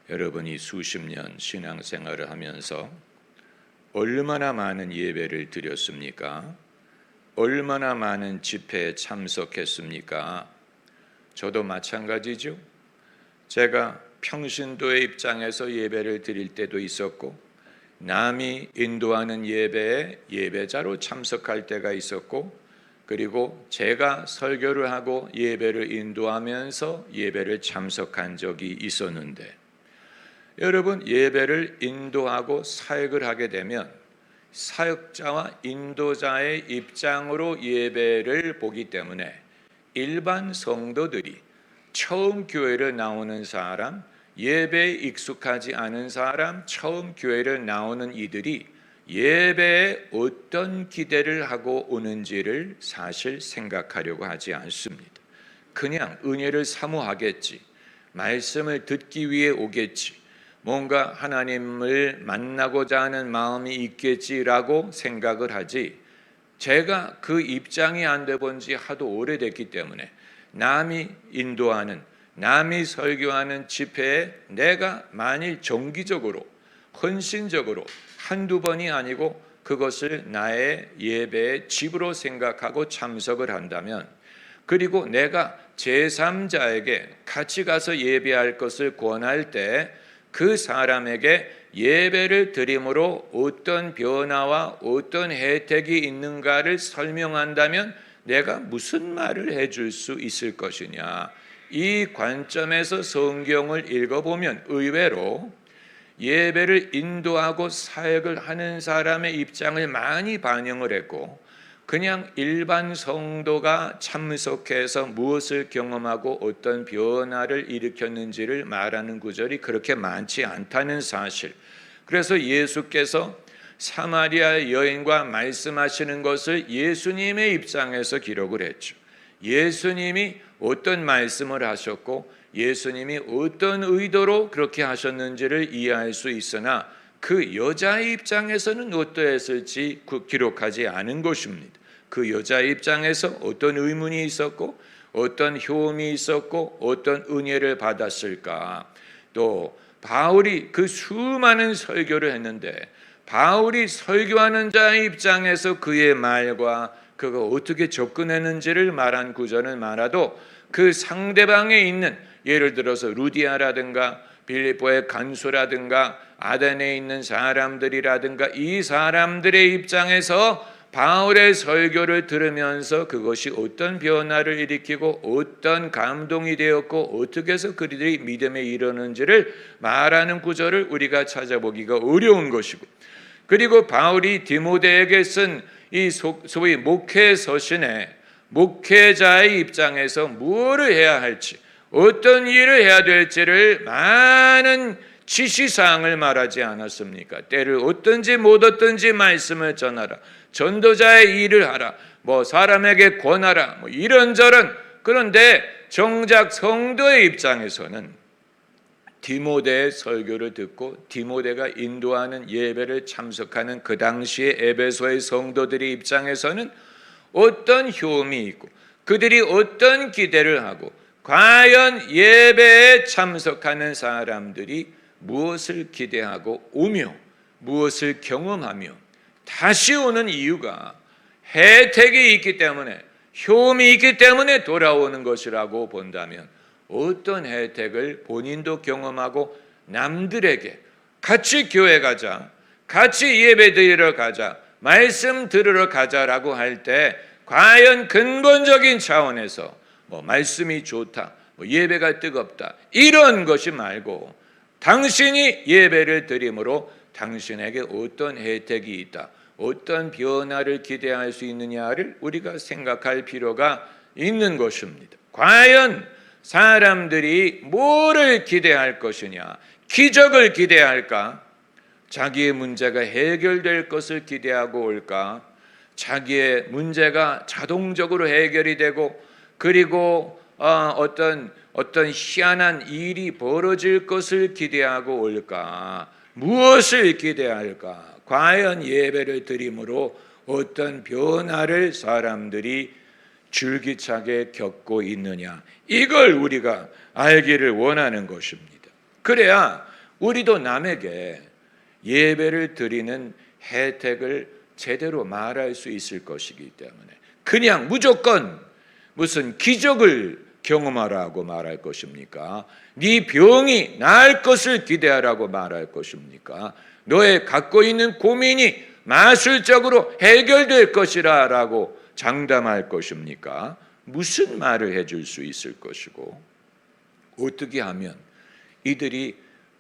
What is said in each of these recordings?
여러분이 수십 년 신앙생활을 하면서 얼마나 많은 예배를 드렸습니까? 얼마나 많은 집회에 참석했습니까? 저도 마찬가지죠. 제가 평신도의 입장에서 예배를 드릴 때도 있었고, 남이 인도하는 예배에 예배자로 참석할 때가 있었고, 그리고 제가 설교를 하고 예배를 인도하면서 예배를 참석한 적이 있었는데, 여러분, 예배를 인도하고 사역을 하게 되면 사역자와 인도자의 입장으로 예배를 보기 때문에 일반 성도들이 처음 교회를 나오는 사람, 예배에 익숙하지 않은 사람, 처음 교회를 나오는 이들이 예배에 어떤 기대를 하고 오는지를 사실 생각하려고 하지 않습니다. 그냥 은혜를 사모하겠지, 말씀을 듣기 위해 오겠지, 뭔가 하나님을 만나고자 하는 마음이 있겠지라고 생각을 하지, 제가 그 입장이 안 돼 본 지 하도 오래됐기 때문에 남이 인도하는, 남이 설교하는 집회에 내가 만일 정기적으로 헌신적으로 한두 번이 아니고 그것을 나의 예배의 집으로 생각하고 참석을 한다면, 그리고 내가 제3자에게 같이 가서 예배할 것을 권할 때 그 사람에게 예배를 드림으로 어떤 변화와 어떤 혜택이 있는가를 설명한다면 내가 무슨 말을 해줄 수 있을 것이냐. 이 관점에서 성경을 읽어보면 의외로 예배를 인도하고 사역을 하는 사람의 입장을 많이 반영을 했고, 그냥 일반 성도가 참석해서 무엇을 경험하고 어떤 변화를 일으켰는지를 말하는 구절이 그렇게 많지 않다는 사실. 그래서 예수께서 사마리아 여인과 말씀하시는 것을 예수님의 입장에서 기록을 했죠. 예수님이 어떤 말씀을 하셨고 예수님이 어떤 의도로 그렇게 하셨는지를 이해할 수 있으나 그 여자의 입장에서는 어떠했을지 기록하지 않은 것입니다. 그 여자의 입장에서 어떤 의문이 있었고 어떤 효험이 있었고 어떤 은혜를 받았을까. 또 바울이 그 수많은 설교를 했는데 바울이 설교하는 자의 입장에서 그의 말과 그가 어떻게 접근했는지를 말한 구절은 많아도 그 상대방에 있는, 예를 들어서 루디아라든가 빌립보의 간수라든가 아덴에 있는 사람들이라든가 이 사람들의 입장에서 바울의 설교를 들으면서 그것이 어떤 변화를 일으키고 어떤 감동이 되었고 어떻게 해서 그들이 믿음에 이르는지를 말하는 구절을 우리가 찾아보기가 어려운 것이고, 그리고 바울이 디모데에게 쓴 이 소위 목회 서신에 목회자의 입장에서 무엇을 해야 할지, 어떤 일을 해야 될지를 많은 지시사항을 말하지 않았습니까? 때를 얻든지 못 얻든지 말씀을 전하라, 전도자의 일을 하라, 사람에게 권하라, 이런저런. 그런데 정작 성도의 입장에서는 디모데의 설교를 듣고 디모데가 인도하는 예배를 참석하는 그 당시에 에베소의 성도들의 입장에서는 어떤 효험이 있고 그들이 어떤 기대를 하고 과연 예배에 참석하는 사람들이 무엇을 기대하고 오며 무엇을 경험하며 다시 오는 이유가 혜택이 있기 때문에, 효험이 있기 때문에 돌아오는 것이라고 본다면 어떤 혜택을 본인도 경험하고 남들에게 같이 교회 가자, 같이 예배 드리러 가자, 말씀 들으러 가자라고 할 때 과연 근본적인 차원에서 말씀이 좋다, 예배가 뜨겁다, 이런 것이 말고 당신이 예배를 드림으로 당신에게 어떤 혜택이 있다, 어떤 변화를 기대할 수 있느냐를 우리가 생각할 필요가 있는 것입니다. 과연 사람들이 뭐를 기대할 것이냐? 기적을 기대할까? 자기의 문제가 해결될 것을 기대하고 올까? 자기의 문제가 자동적으로 해결이 되고 그리고 어떤 희한한 일이 벌어질 것을 기대하고 올까? 무엇을 기대할까? 과연 예배를 드림으로 어떤 변화를 사람들이 줄기차게 겪고 있느냐, 이걸 우리가 알기를 원하는 것입니다. 그래야 우리도 남에게 예배를 드리는 혜택을 제대로 말할 수 있을 것이기 때문에 그냥 무조건 무슨 기적을 경험하라고 말할 것입니까? 네 병이 나을 것을 기대하라고 말할 것입니까? 너의 갖고 있는 고민이 마술적으로 해결될 것이라 라고 장담할 것입니까? 무슨 말을 해줄 수 있을 것이고 어떻게 하면 이들이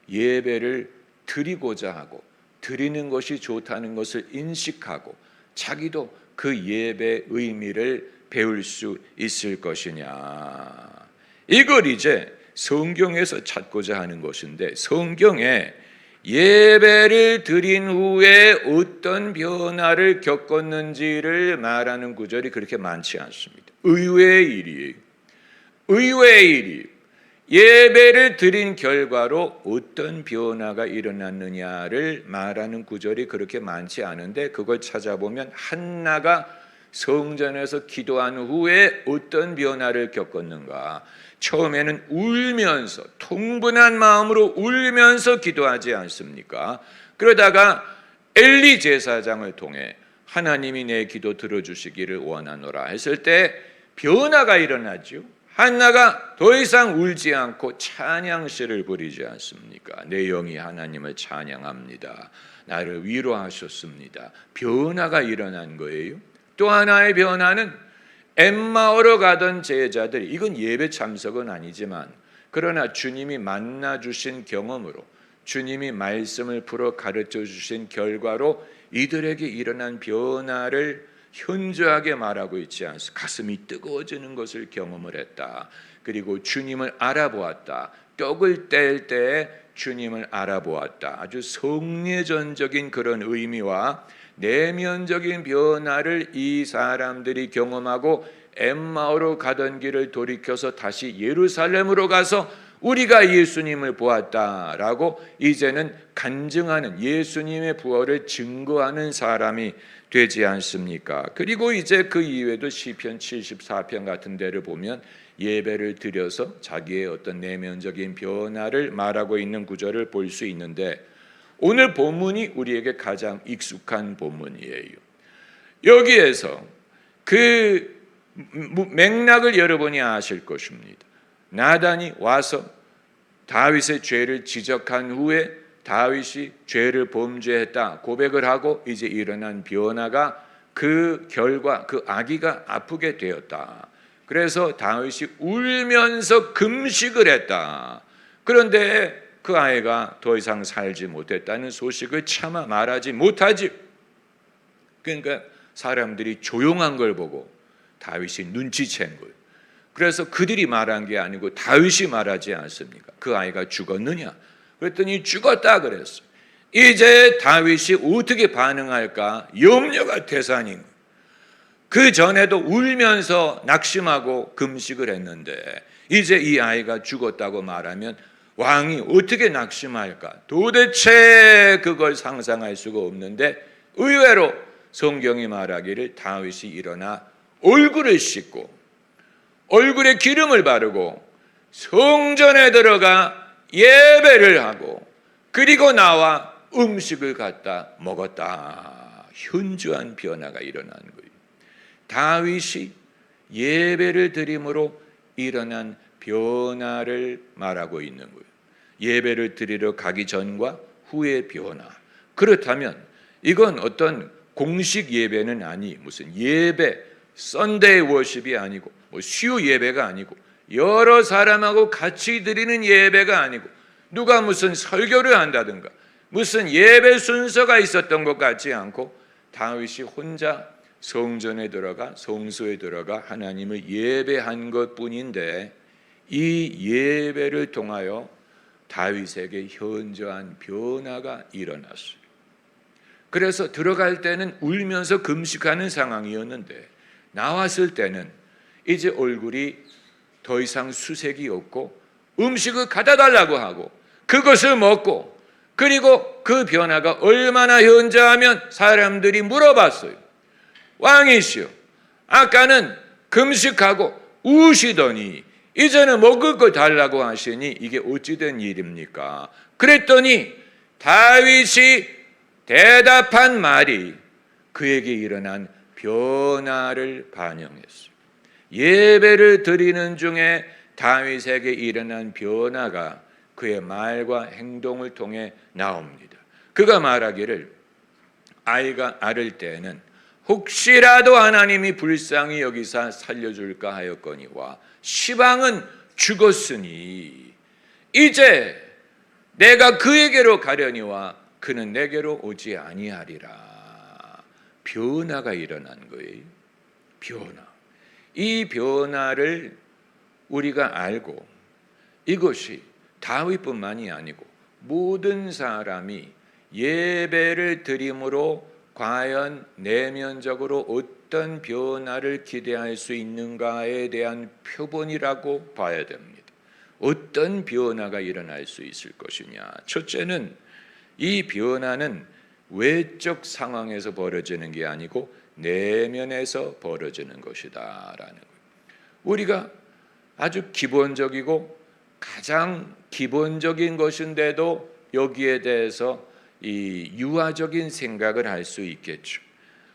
예배를 드리고자 하고 드리는 것이 좋다는 것을 인식하고 자기도 그 예배의 의미를 배울 수 있을 것이냐. 이걸 이제 성경에서 찾고자 하는 것인데 성경에 예배를 드린 후에 어떤 변화를 겪었는지를 말하는 구절이 그렇게 많지 않습니다. 의외의 일이 예배를 드린 결과로 어떤 변화가 일어났느냐를 말하는 구절이 그렇게 많지 않은데 그걸 찾아보면 한나가 성전에서 기도한 후에 어떤 변화를 겪었는가. 처음에는 울면서 통분한 마음으로 울면서 기도하지 않습니까? 그러다가 엘리 제사장을 통해 하나님이 내 기도 들어주시기를 원하노라 했을 때 변화가 일어나죠. 한나가 더 이상 울지 않고 찬양시를 부리지 않습니까? 내 영이 하나님을 찬양합니다. 나를 위로하셨습니다. 변화가 일어난 거예요. 또 하나의 변화는 엠마오로 가던 제자들이 이건 예배 참석은 아니지만 그러나 주님이 만나 주신 경험으로 주님이 말씀을 풀어 가르쳐 주신 결과로 이들에게 일어난 변화를 현저하게 말하고 있지 않습니까? 가슴이 뜨거워지는 것을 경험을 했다. 그리고 주님을 알아보았다. 떡을 뗄 때 주님을 알아보았다. 아주 성례전적인 그런 의미와 내면적인 변화를 이 사람들이 경험하고 엠마오로 가던 길을 돌이켜서 다시 예루살렘으로 가서 우리가 예수님을 보았다라고 이제는 간증하는 예수님의 부활을 증거하는 사람이 되지 않습니까? 그리고 이제 그 이외에도 시편 74편 같은 데를 보면 예배를 드려서 자기의 어떤 내면적인 변화를 말하고 있는 구절을 볼 수 있는데 오늘 본문이 우리에게 가장 익숙한 본문이에요. 여기에서 그 맥락을 여러분이 아실 것입니다. 나단이 와서 다윗의 죄를 지적한 후에 다윗이 죄를 범죄했다 고백을 하고 이제 일어난 변화가 그 결과 그 아기가 아프게 되었다. 그래서 다윗이 울면서 금식을 했다. 그런데 그 아이가 더 이상 살지 못했다는 소식을 차마 말하지 못하지. 그러니까 사람들이 조용한 걸 보고 다윗이 눈치챈 거예요. 그래서 그들이 말한 게 아니고 다윗이 말하지 않습니까? 그 아이가 죽었느냐? 그랬더니 죽었다 그랬어요. 이제 다윗이 어떻게 반응할까 염려가 태산인 거예요. 그 전에도 울면서 낙심하고 금식을 했는데 이제 이 아이가 죽었다고 말하면 왕이 어떻게 낙심할까? 도대체 그걸 상상할 수가 없는데 의외로 성경이 말하기를 다윗이 일어나 얼굴을 씻고 얼굴에 기름을 바르고 성전에 들어가 예배를 하고 그리고 나와 음식을 갖다 먹었다. 현저한 변화가 일어난 거예요. 다윗이 예배를 드림으로 일어난 변화를 말하고 있는 거예요. 예배를 드리러 가기 전과 후의 변화. 그렇다면 이건 어떤 공식 예배는 아니 무슨 예배 썬데이 워십이 아니고 뭐 수요 예배가 아니고 여러 사람하고 같이 드리는 예배가 아니고 누가 무슨 설교를 한다든가 무슨 예배 순서가 있었던 것 같지 않고 다윗이 혼자 성전에 들어가 성소에 들어가 하나님을 예배한 것뿐인데 이 예배를 통하여 다윗에게 현저한 변화가 일어났어요. 그래서 들어갈 때는 울면서 금식하는 상황이었는데 나왔을 때는 이제 얼굴이 더 이상 수색이 없고 음식을 갖다 달라고 하고 그것을 먹고 그리고 그 변화가 얼마나 현저하면 사람들이 물어봤어요. 왕이시여, 아까는 금식하고 우시더니 이제는 먹을 걸 달라고 하시니 이게 어찌된 일입니까? 그랬더니 다윗이 대답한 말이 그에게 일어난 변화를 반영했어요. 예배를 드리는 중에 다윗에게 일어난 변화가 그의 말과 행동을 통해 나옵니다. 그가 말하기를 아이가 앓을 때에는 혹시라도 하나님이 불쌍히 여기사 살려줄까 하였거니와 시방은 죽었으니 이제 내가 그에게로 가려니와 그는 내게로 오지 아니하리라. 변화가 일어난 거예요. 변화. 이 변화를 우리가 알고 이것이 다윗뿐만이 아니고 모든 사람이 예배를 드림으로 과연 내면적으로 어떤 변화를 기대할 수 있는가에 대한 표본이라고 봐야 됩니다. 어떤 변화가 일어날 수 있을 것이냐. 첫째는 이 변화는 외적 상황에서 벌어지는 게 아니고 내면에서 벌어지는 것이다라는 거예요. 우리가 아주 기본적이고 가장 기본적인 것인데도 여기에 대해서 이 유아적인 생각을 할 수 있겠죠.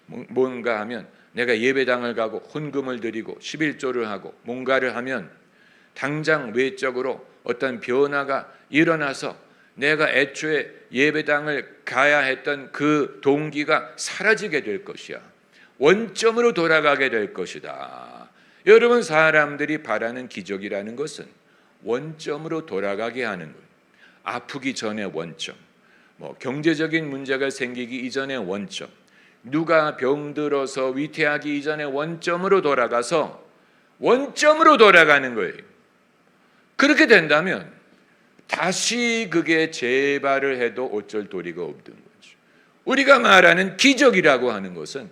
뭔가 하면 내가 예배당을 가고 헌금을 드리고 11조를 하고 뭔가를 하면 당장 외적으로 어떤 변화가 일어나서 내가 애초에 예배당을 가야 했던 그 동기가 사라지게 될 것이야. 원점으로 돌아가게 될 것이다. 여러분, 사람들이 바라는 기적이라는 것은 원점으로 돌아가게 하는 거예요. 아프기 전에 원점, 경제적인 문제가 생기기 이전의 원점, 누가 병들어서 위태하기 이전의 원점으로 돌아가서 원점으로 돌아가는 거예요. 그렇게 된다면 다시 그게 재발을 해도 어쩔 도리가 없는 거죠. 우리가 말하는 기적이라고 하는 것은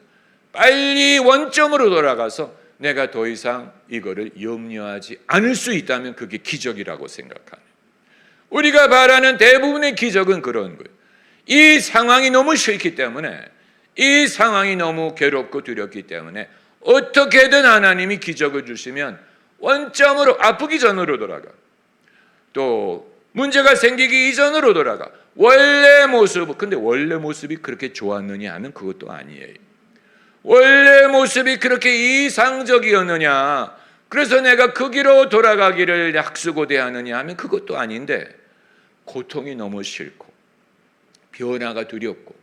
빨리 원점으로 돌아가서 내가 더 이상 이거를 염려하지 않을 수 있다면 그게 기적이라고 생각하는. 우리가 말하는 대부분의 기적은 그런 거예요. 이 상황이 너무 싫기 때문에, 이 상황이 너무 괴롭고 두렵기 때문에 어떻게든 하나님이 기적을 주시면 원점으로, 아프기 전으로 돌아가. 또 문제가 생기기 이전으로 돌아가. 원래 모습, 근데 원래 모습이 그렇게 좋았느냐 하면 그것도 아니에요. 원래 모습이 그렇게 이상적이었느냐, 그래서 내가 그 길로 돌아가기를 약수고대하느냐 하면 그것도 아닌데, 고통이 너무 싫고 변화가 두렵고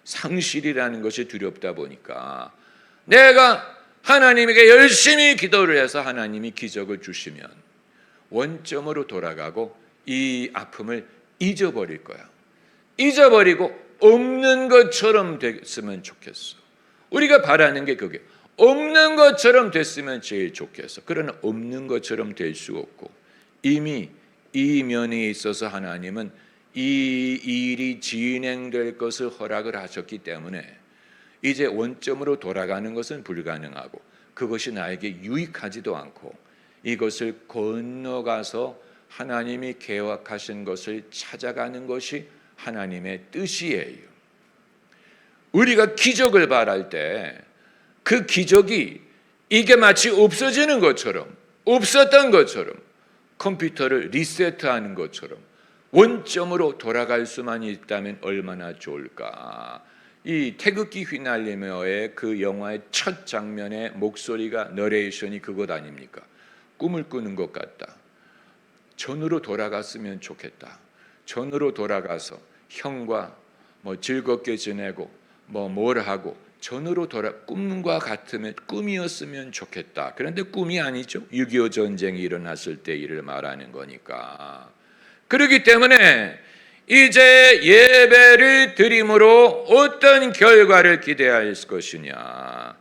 상실이라는 것이 두렵다 보니까 내가 하나님에게 열심히 기도를 해서 하나님이 기적을 주시면 원점으로 돌아가고 이 아픔을 잊어버릴 거야. 잊어버리고 없는 것처럼 됐으면 좋겠어. 우리가 바라는 게 그게 없는 것처럼 됐으면 제일 좋겠어. 그러나 없는 것처럼 될 수 없고 이미 이 면에 있어서 하나님은 이 일이 진행될 것을 허락을 하셨기 때문에 이제 원점으로 돌아가는 것은 불가능하고 그것이 나에게 유익하지도 않고 이것을 건너가서 하나님이 계획하신 것을 찾아가는 것이 하나님의 뜻이에요. 우리가 기적을 바랄 때 그 기적이 이게 마치 없어지는 것처럼, 없었던 것처럼, 컴퓨터를 리셋하는 것처럼 원점으로 돌아갈 수만 있다면 얼마나 좋을까. 이 태극기 휘날리며의 그 영화의 첫 장면의 목소리가, 너레이션이 그것 아닙니까? 꿈을 꾸는 것 같다. 전으로 돌아갔으면 좋겠다. 전으로 돌아가서 형과 즐겁게 지내고 뭘 하고 전으로 꿈과 같으면 꿈이었으면 좋겠다. 그런데 꿈이 아니죠. 6.25 전쟁이 일어났을 때 일을 말하는 거니까. 그렇기 때문에 이제 예배를 드림으로 어떤 결과를 기대할 것이냐.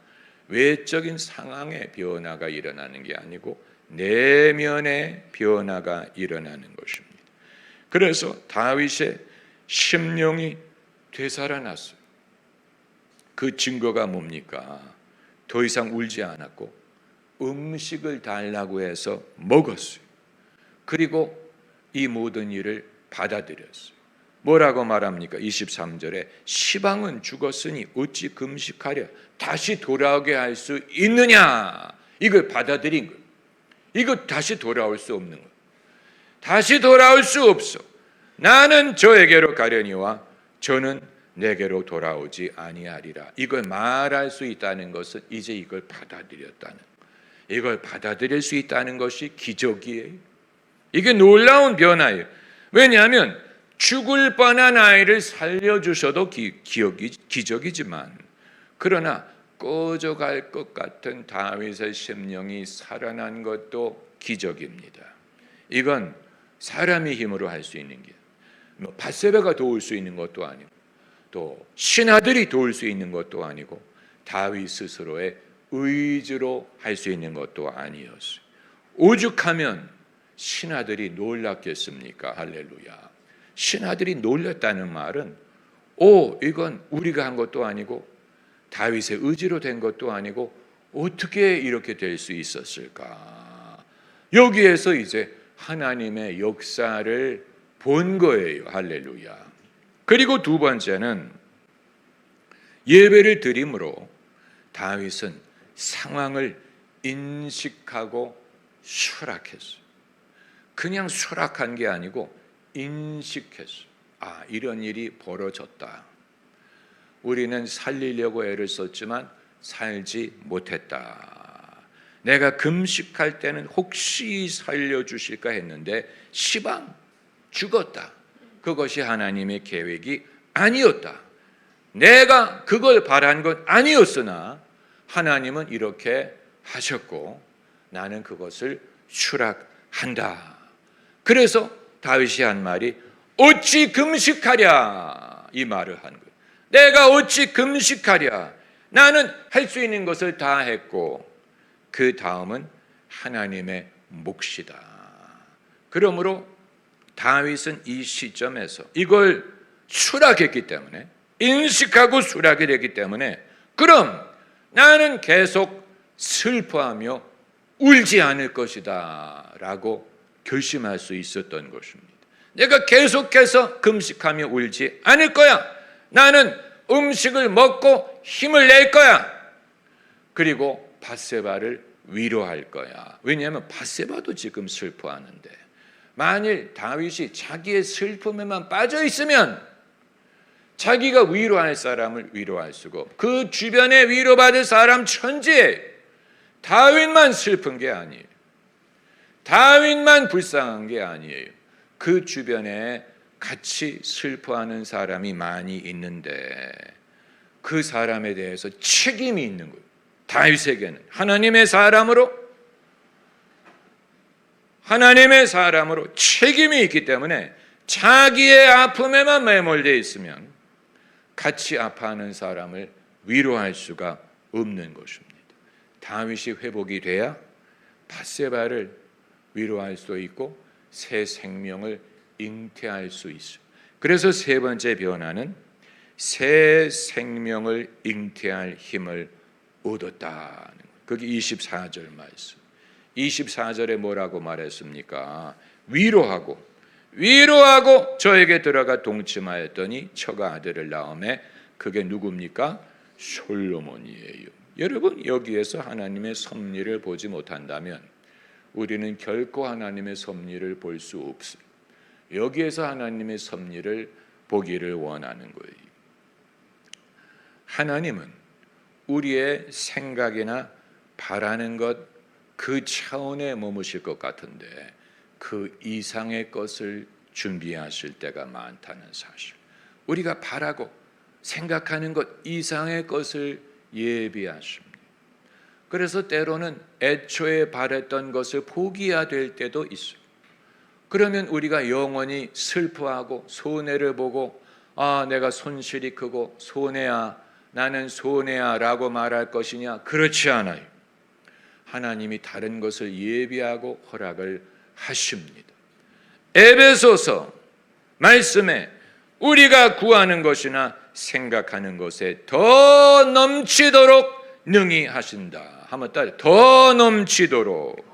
외적인 상황의 변화가 일어나는 게 아니고 내면의 변화가 일어나는 것입니다. 그래서 다윗의 심령이 되살아났어요. 그 증거가 뭡니까? 더 이상 울지 않았고 음식을 달라고 해서 먹었어요. 그리고 이 모든 일을 받아들였어요. 뭐라고 말합니까? 23절에 시방은 죽었으니 어찌 금식하랴. 다시 돌아오게 할 수 있느냐. 이걸 받아들인 거예요. 이거 다시 돌아올 수 없는 거예요. 다시 돌아올 수 없어. 나는 저에게로 가려니와 저는 내게로 돌아오지 아니하리라. 이걸 말할 수 있다는 것은 이제 이걸 받아들였다는, 이걸 받아들일 수 있다는 것이 기적이에요. 이게 놀라운 변화예요. 왜냐하면 죽을 뻔한 아이를 살려주셔도 기적이지만, 그러나 꺼져갈 것 같은 다윗의 심령이 살아난 것도 기적입니다. 이건 사람의 힘으로 할 수 있는 게, 밧세바가 도울 수 있는 것도 아니고, 또 신하들이 도울 수 있는 것도 아니고, 다윗 스스로의 의지로 할 수 있는 것도 아니었어요. 오죽하면 신하들이 놀랐겠습니까? 할렐루야. 신하들이 놀랐다는 말은, 이건 우리가 한 것도 아니고 다윗의 의지로 된 것도 아니고 어떻게 이렇게 될 수 있었을까? 여기에서 이제 하나님의 역사를 본 거예요. 할렐루야. 그리고 두 번째는 예배를 드림으로 다윗은 상황을 인식하고 수락했어요. 그냥 수락한 게 아니고 인식했어요. 이런 일이 벌어졌다. 우리는 살리려고 애를 썼지만 살지 못했다. 내가 금식할 때는 혹시 살려주실까 했는데 시방 죽었다. 그것이 하나님의 계획이 아니었다. 내가 그걸 바란 건 아니었으나 하나님은 이렇게 하셨고 나는 그것을 수락한다. 그래서 다윗이 한 말이 어찌 금식하랴, 이 말을 한 거예요. 내가 어찌 금식하랴. 나는 할 수 있는 것을 다 했고 그 다음은 하나님의 몫이다. 그러므로 다윗은 이 시점에서 이걸 수락했기 때문에, 인식하고 수락이 됐기 때문에, 그럼 나는 계속 슬퍼하며 울지 않을 것이다 라고 결심할 수 있었던 것입니다. 내가 계속해서 금식하며 울지 않을 거야. 나는 음식을 먹고 힘을 낼 거야. 그리고 밧세바를 위로할 거야. 왜냐하면 밧세바도 지금 슬퍼하는데, 만일 다윗이 자기의 슬픔에만 빠져 있으면 자기가 위로할 사람을 위로할 수가 없고, 그 주변에 위로받을 사람 천지에 다윗만 슬픈 게 아니에요. 다윗만 불쌍한 게 아니에요. 그 주변에 같이 슬퍼하는 사람이 많이 있는데 그 사람에 대해서 책임이 있는 거예요. 다윗에게는 하나님의 사람으로 책임이 있기 때문에 자기의 아픔에만 매몰되어 있으면 같이 아파하는 사람을 위로할 수가 없는 것입니다. 다윗이 회복이 돼야 밧세바를 위로할 수 있고 새 생명을 잉태할 수 있어요. 그래서 세 번째 변화는 새 생명을 잉태할 힘을 얻었다는 거예요. 그게 24절 말씀. 24절에 뭐라고 말했습니까? 위로하고 저에게 들어가 동침하였더니 처가 아들을 낳음에 그게 누굽니까? 솔로몬이에요. 여러분, 여기에서 하나님의 섭리를 보지 못한다면 우리는 결코 하나님의 섭리를 볼 수 없어요. 여기에서 하나님의 섭리를 보기를 원하는 거예요. 하나님은 우리의 생각이나 바라는 것 그 차원에 머무실 것 같은데 그 이상의 것을 준비하실 때가 많다는 사실. 우리가 바라고 생각하는 것 이상의 것을 예비하십니다. 그래서 때로는 애초에 바랬던 것을 포기해야 될 때도 있어요. 그러면 우리가 영원히 슬퍼하고 손해를 보고 내가 손실이 크고 손해야, 나는 손해야 라고 말할 것이냐? 그렇지 않아요. 하나님이 다른 것을 예비하고 허락을 하십니다. 에베소서 말씀에 우리가 구하는 것이나 생각하는 것에 더 넘치도록 능히 하신다 하면 따라 더 넘치도록,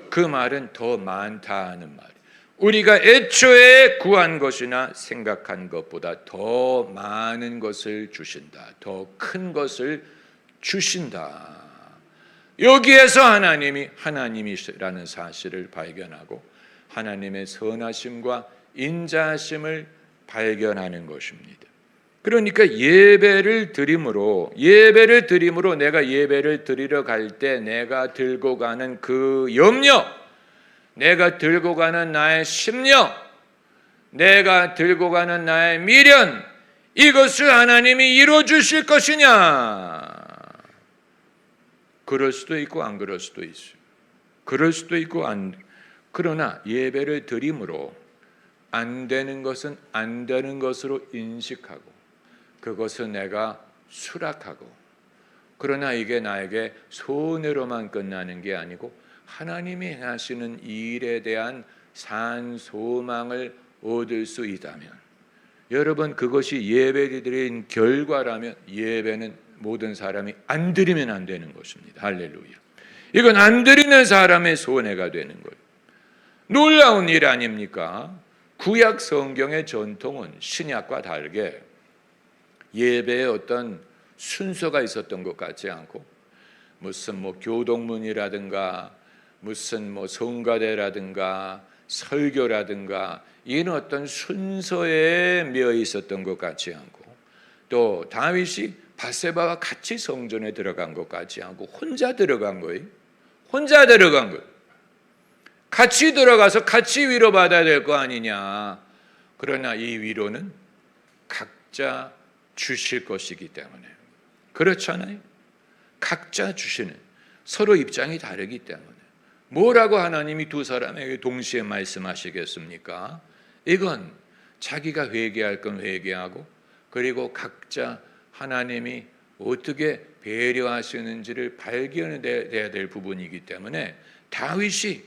그 말은 더 많다 하는 말. 우리가 애초에 구한 것이나 생각한 것보다 더 많은 것을 주신다, 더 큰 것을 주신다. 여기에서 하나님이 하나님이시라는 사실을 발견하고 하나님의 선하심과 인자심을 발견하는 것입니다. 그러니까 예배를 드림으로 내가 예배를 드리러 갈 때 내가 들고 가는 그 염려, 내가 들고 가는 나의 심령, 내가 들고 가는 나의 미련, 이것을 하나님이 이루어 주실 것이냐? 그럴 수도 있고 안 그럴 수도 있어요. 그럴 수도 있고 그러나 예배를 드림으로 안 되는 것은 안 되는 것으로 인식하고 그것은 내가 수락하고, 그러나 이게 나에게 손해로만 끝나는 게 아니고 하나님이 하시는 일에 대한 산소망을 얻을 수 있다면, 여러분 그것이 예배드린 결과라면 예배는 모든 사람이 안 드리면 안 되는 것입니다. 할렐루야. 이건 안 드리는 사람의 손해가 되는 거예요. 놀라운 일 아닙니까? 구약 성경의 전통은 신약과 다르게 예배에 어떤 순서가 있었던 것 같지 않고, 무슨 교동문이라든가 무슨 성가대라든가 설교라든가 이런 어떤 순서에 매여 있었던 것 같지 않고, 또 다윗이 바세바와 같이 성전에 들어간 것 같지 않고 혼자 들어간 거예요. 혼자 들어간 거예요. 같이 들어가서 같이 위로받아야 될 거 아니냐. 그러나 이 위로는 각자 주실 것이기 때문에, 그렇잖아요. 각자 주시는, 서로 입장이 다르기 때문에 뭐라고 하나님이 두 사람에게 동시에 말씀하시겠습니까? 이건 자기가 회개할 건 회개하고, 그리고 각자 하나님이 어떻게 배려하시는지를 발견해야 될 부분이기 때문에 다윗이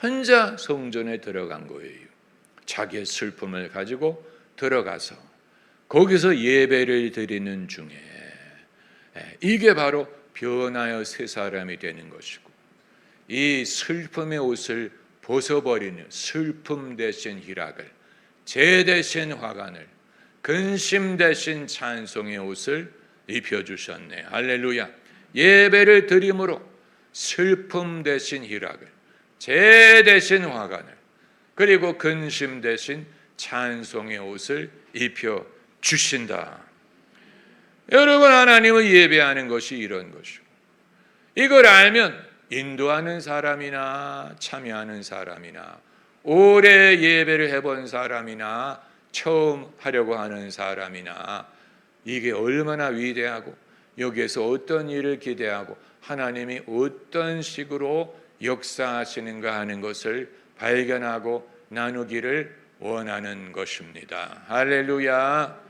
혼자 성전에 들어간 거예요. 자기의 슬픔을 가지고 들어가서 거기서 예배를 드리는 중에 이게 바로 변하여 새 사람이 되는 것이고, 이 슬픔의 옷을 벗어버리는 슬픔 대신 희락을, 재 대신 화관을, 근심 대신 찬송의 옷을 입혀주셨네. 할렐루야. 예배를 드림으로 슬픔 대신 희락을, 재 대신 화관을, 그리고 근심 대신 찬송의 옷을 입혀주신다. 여러분, 하나님을 예배하는 것이 이런 것이고, 이걸 알면 인도하는 사람이나 참여하는 사람이나 오래 예배를 해본 사람이나 처음 하려고 하는 사람이나 이게 얼마나 위대하고 여기에서 어떤 일을 기대하고 하나님이 어떤 식으로 역사하시는가 하는 것을 발견하고 나누기를 원하는 것입니다. 할렐루야.